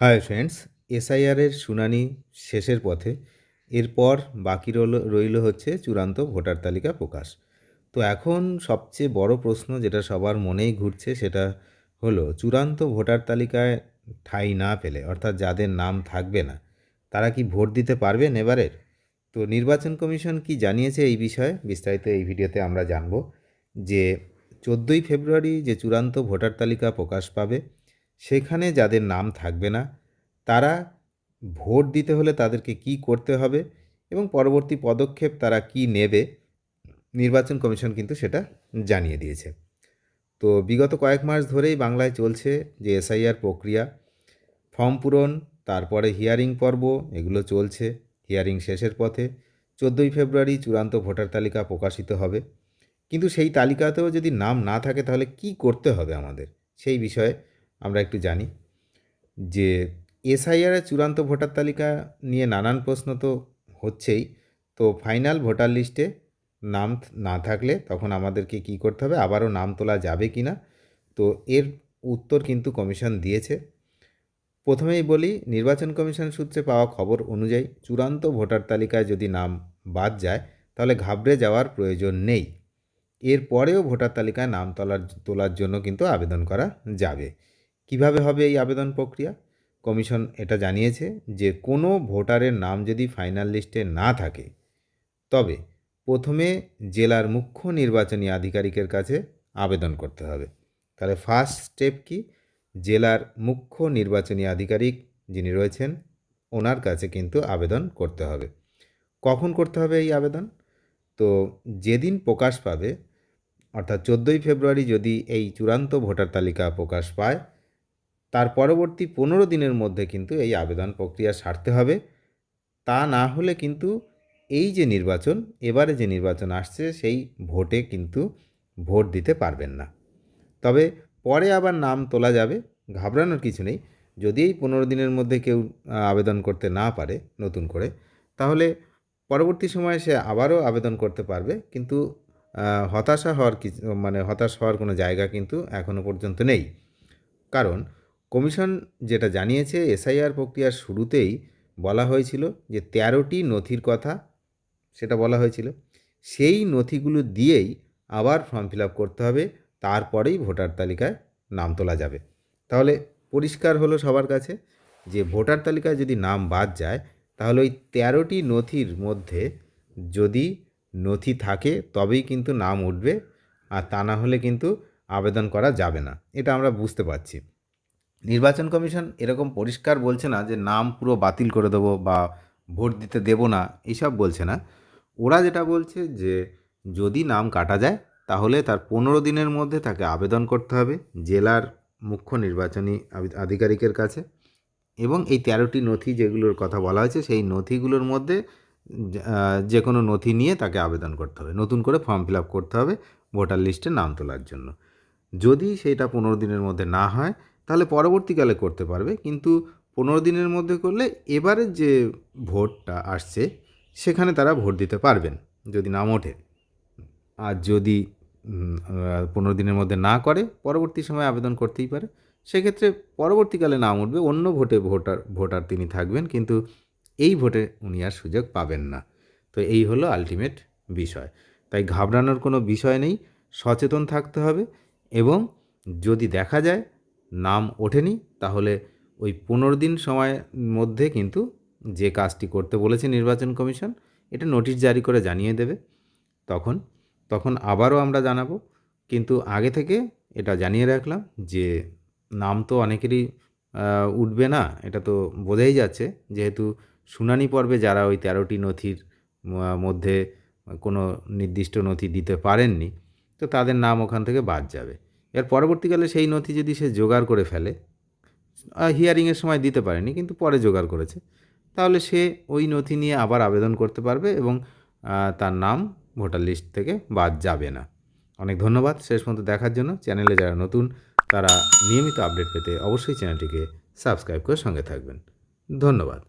Hi friends, এসআইআরের শুনানি শেষের পথে। এরপর বাকি রইল হচ্ছে চূড়ান্ত ভোটার তালিকা প্রকাশ। তো এখন সবচেয়ে বড় প্রশ্ন যেটা সবার মনেই ঘুরছে সেটা হলো চূড়ান্ত ভোটার তালিকায় ঠাঁই না পেলে, অর্থাৎ যাদের নাম থাকবে না, তারা কি ভোট দিতে পারবেন এবারের? তো নির্বাচন কমিশন কি জানিয়েছে এই বিষয়ে বিস্তারিত এই ভিডিওতে আমরা জানব। যে 14ই ফেব্রুয়ারি যে চূড়ান্ত ভোটার তালিকা প্রকাশ পাবে, সেখানে যাদের নাম থাকবে না তারা ভোট দিতে হলে তাদেরকে কি করতে হবে এবং পরবর্তী পদক্ষেপ তারা কি নেবে, নির্বাচন কমিশন কিন্তু সেটা জানিয়ে দিয়েছে। তো বিগত কয়েক মাস ধরেই বাংলায় চলছে যে এসআইআর প্রক্রিয়া, ফর্ম পূরণ, তারপরে হিয়ারিং পর্ব, এগুলো চলছে। হিয়ারিং শেষের পথে 14ই ফেব্রুয়ারি চূড়ান্ত ভোটার তালিকা প্রকাশিত হবে। কিন্তু সেই তালিকাতেও যদি নাম না থাকে তাহলে কি করতে হবে আমাদের, সেই বিষয়ে আমরা একটু জানি। যে এসআইআরের চূড়ান্ত ভোটার তালিকা নিয়ে নানান প্রশ্ন তো হচ্ছেই। তো ফাইনাল ভোটার লিস্টে নাম না থাকলে তখন আমাদেরকে কি করতে হবে, আবারও নাম তোলা যাবে কি না? তো এর উত্তর কিন্তু কমিশন দিয়েছে। প্রথমেই বলি, নির্বাচন কমিশন সূত্রে পাওয়া খবর অনুযায়ী চূড়ান্ত ভোটার তালিকায় যদি নাম বাদ যায় তাহলে ঘাবড়ে যাওয়ার প্রয়োজন নেই। এরপরেও ভোটার তালিকায় নাম তোলার জন্য কিন্তু আবেদন করা যাবে। কিভাবে হবে এই আবেদন প্রক্রিয়া? কমিশন এটা জানিয়েছে যে কোনো ভোটারের নাম যদি ফাইনাল লিস্টে না থাকে তবে প্রথমে জেলার মুখ্য নির্বাচনী আধিকারিকের কাছে আবেদন করতে হবে। তাহলে ফার্স্ট স্টেপ কি? জেলার মুখ্য নির্বাচনী আধিকারিক যিনি রয়েছেন ওনার কাছে কিন্তু আবেদন করতে হবে। কখন করতে হবে এই আবেদন? তো যেদিন প্রকাশ পাবে, অর্থাৎ 14ই ফেব্রুয়ারি যদি এই চূড়ান্ত ভোটার তালিকা প্রকাশ পায়, তার পরবর্তী 15 দিনের মধ্যে কিন্তু এই আবেদন প্রক্রিয়া সারতে হবে। তা না হলে কিন্তু এই যে নির্বাচন, এবারে যে নির্বাচন আসছে সেই ভোটে কিন্তু ভোট দিতে পারবেন না। তবে পরে আবার নাম তোলা যাবে, ঘাবড়ানোর কিছু নেই। যদি এই 15 দিনের মধ্যে কেউ আবেদন করতে না পারে নতুন করে, তাহলে পরবর্তী সময়ে সে আবারও আবেদন করতে পারবে। কিন্তু হতাশ হওয়ার কোনো জায়গা কিন্তু এখনও পর্যন্ত নেই। কারণ কমিশন যেটা জানিয়েছে, এসআইআর প্রক্রিয়ার শুরুতেই বলা হয়েছিল যে 13টি নথির কথা সেটা বলা হয়েছিল। সেই নথিগুলো দিয়েই আবার ফর্ম ফিল আপ করতে হবে, তারপরেই ভোটার তালিকায় নাম তোলা যাবে। তাহলে পরিষ্কার হলো সবার কাছে যে ভোটার তালিকায় যদি নাম বাদ যায় তাহলে ওই 13টি নথির মধ্যে যদি নথি থাকে তবেই কিন্তু নাম উঠবে, আর তা না হলে কিন্তু আবেদন করা যাবে না। এটা আমরা বুঝতে পারছি। নির্বাচন কমিশন এরকম পরিষ্কার বলছে না যে নাম পুরো বাতিল করে দেবো বা ভোট দিতে দেব না, এইসব বলছে না। ওরা যেটা বলছে যে যদি নাম কাটা যায় তাহলে তার 15 দিনের মধ্যে তাকে আবেদন করতে হবে জেলার মুখ্য নির্বাচনী আধিকারিকের কাছে, এবং এই 13টি নথি যেগুলোর কথা বলা হয়েছে সেই নথিগুলোর মধ্যে যে কোনো নথি নিয়ে তাকে আবেদন করতে হবে, নতুন করে ফর্ম ফিল আপ করতে হবে ভোটার লিস্টে নাম তোলার জন্য। যদি সেটা 15 দিনের মধ্যে না হয় তাহলে পরবর্তীকালে করতে পারবে, কিন্তু 15 দিনের মধ্যে করলে এবারের যে ভোটটা আসছে সেখানে তারা ভোট দিতে পারবেন যদি নাম ওঠে। আর যদি 15 দিনের মধ্যে না করে পরবর্তী সময় আবেদন করতেই পারে। সেক্ষেত্রে পরবর্তীকালে নাম উঠবে, অন্য ভোটার তিনি থাকবেন, কিন্তু এই ভোটে উনি আর সুযোগ পাবেন না। তো এই হলো আলটিমেট বিষয়। তাই ঘাবড়ানোর কোনো বিষয় নেই, সচেতন থাকতে হবে। এবং যদি দেখা যায় নাম ওঠেনি তাহলে ওই 15 দিন সময়ের মধ্যে কিন্তু যে কাজটি করতে বলেছে নির্বাচন কমিশন, এটা নোটিশ জারি করে জানিয়ে দেবে। তখন তখন আবারও আমরা জানাবো। কিন্তু আগে থেকে এটা জানিয়ে রাখলাম যে নাম তো অনেকেরই উঠবে না, এটা তো বোঝাই যাচ্ছে। যেহেতু শুনানি পর্বে যারা ওই 13টি নথির মধ্যে কোনো নির্দিষ্ট নথি দিতে পারেননি, তো তাদের নাম ওখান থেকে বাদ যাবে। এর পরবর্তীকালে সেই নথি যদি সে জোগাড় করে ফেলে, হিয়ারিংয়ের সময় দিতে পারেনি কিন্তু পরে জোগাড় করেছে, তাহলে সে ওই নথি নিয়ে আবার আবেদন করতে পারবে এবং তার নাম ভোটার লিস্ট থেকে বাদ যাবে না। অনেক ধন্যবাদ শেষ পর্যন্ত দেখার জন্য। চ্যানেলে যারা নতুন তারা নিয়মিত আপডেট পেতে অবশ্যই চ্যানেলটিকে সাবস্ক্রাইব করে সঙ্গে থাকবেন। ধন্যবাদ।